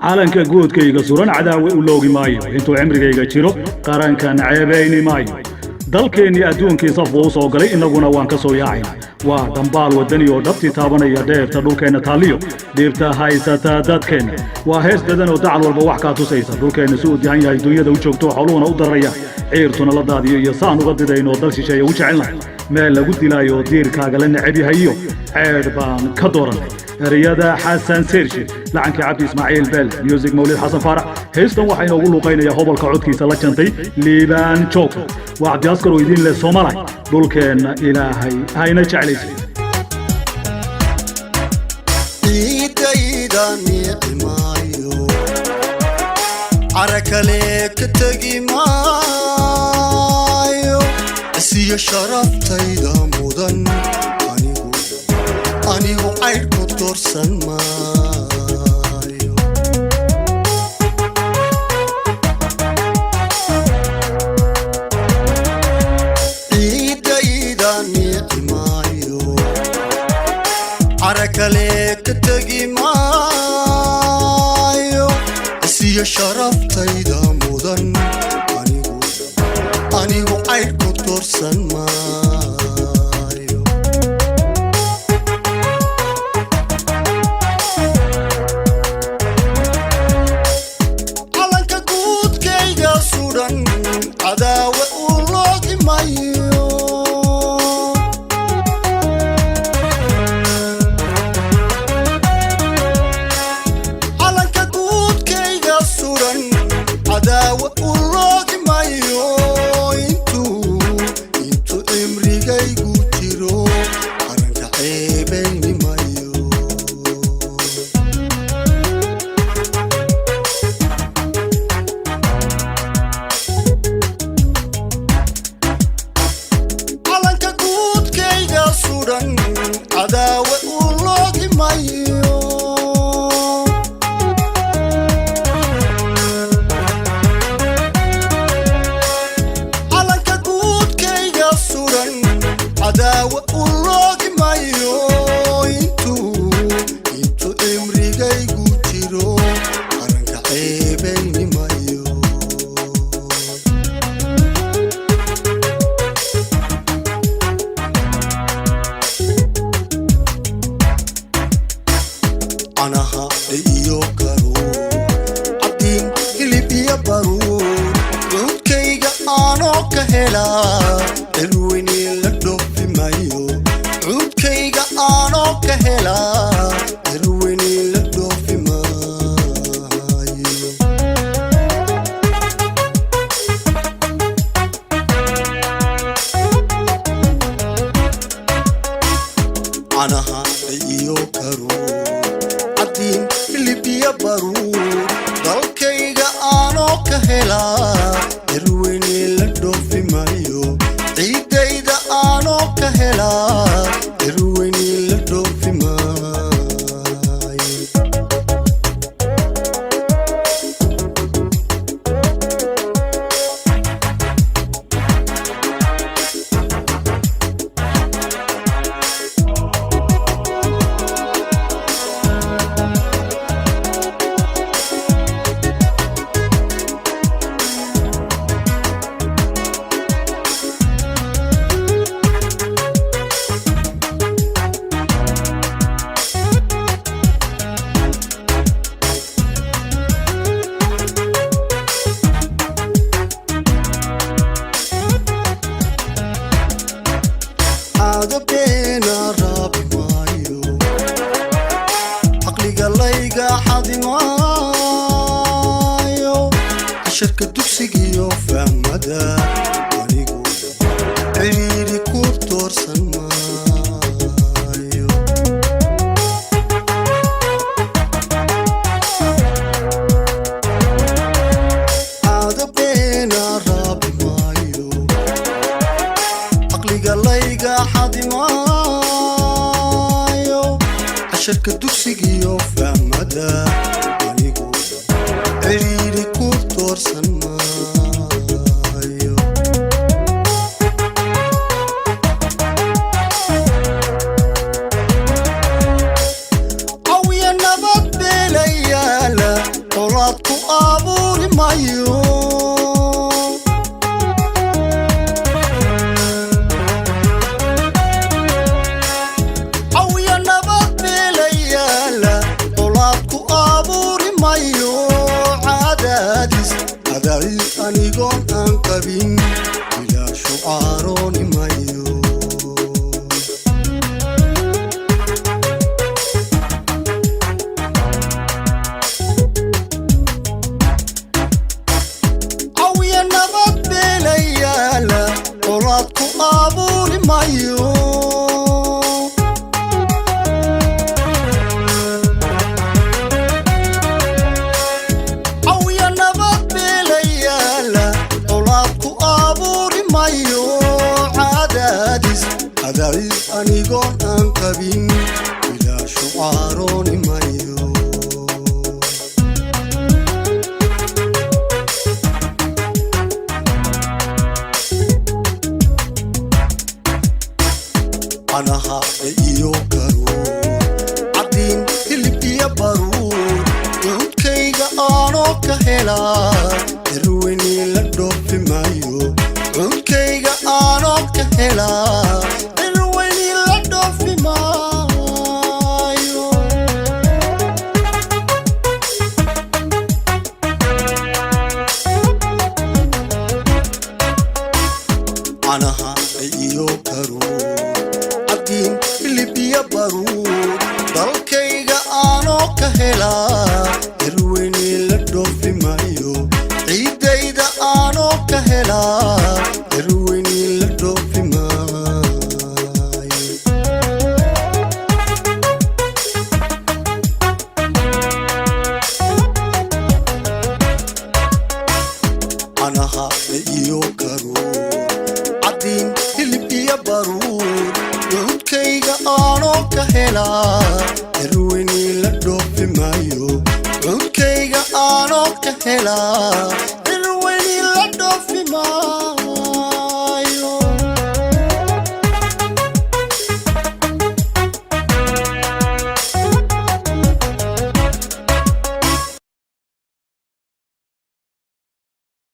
calanka guudkayga suran cadaawe u loogi maayo intuu cimrigayga jiro qarankan ceebayni maayo dalkeenni adduunkii saf buu soo galay innaguna waan ka soo yaacayna waa dambaal wadani oo dhabti taabanaya dheerta dhulkeenna taaliyo dhibta haysata dadkeenna waa hees dadan oo dacal walba wax kaa tusaysa dhulkeenna si uu dihan yahay dunyada u joogto xooluhuna u daraya ciirtuna la daadiyo iyo saan uga didayno dal shisheeye u jecelnahay meel lagu dilaayo diirkaaga la necab yahay iyo ceedh baan ka dooranay ereyada xasan seershi lacankii cabdi ismaaciil beel music mawlid xasan faarax heestan waxaa inoogu luuqaynaya hobolka codkiisa la jantay liibaan joog waa cabdi askar oo idiin leh Soomaaliya dhulkeenna ilaahay hayna jeclaysa عركلي كتجي مايو أسيا شرفتي دا مودن أنيغو عيد كتور سن مايو إيدا نيقي مايو عركلي كتجي مايو يا شرفتي دا مودن أنيغو عيد كتور سن مايو علنك قود كيغا سودان عداوة أولوغي مايو عداوة والراقي مايو انتو امريكا يقوتيرو عرنك عيبيني مايو علنك قود كيغا سودان عداوة والراقي مايو عداوة والراقي مايو انتو امريكا يقوتيرو عرنك عيبيني مايو أنا هاديو كارو عبدين قلبي بارو عود كيغا آنو كهلا الويني لدوفي مايو عود كيغا آنو كهلا الويني لدوفي مايو أنا هاديو كارو عدين قلبي بارو دل كيغا آنو كهلا الويني لدوفي مايو عيديدا آنو كهلا الويني لدوفي مايو بينا رابي مايو عقلي قليقا حاضي مايو الشركة دوكسيقيو فهم مدى ونيقو عيري كورتور سن مايو بينا رابي مايو عقلي قليقا حاضي مايو الشركة دوكسيقيو فهم مدى ونيقو عيري كورتور سن مايو أو يا نبات بليالة anigoon aan qabin ilaa shucarooni mayo anaha iyo karo cadin hilib iyo baruur codkayga aanoo ka helaa darweyni la dhoofi maayo codkayga aanoo ka helaa darweyni la dhoofi maayo anaha iyo karo hilibya baruur dalkayga aanoo ka helaa darweyni la dhoofi maayo ciidayda aanoo ka helaa darweyni la dhoofi maayo anaha iyo karuur cadin hilibya baruur codkayga aanoo ka helaa darweyni la dhoofi maayo codkayga aanoo ka helaa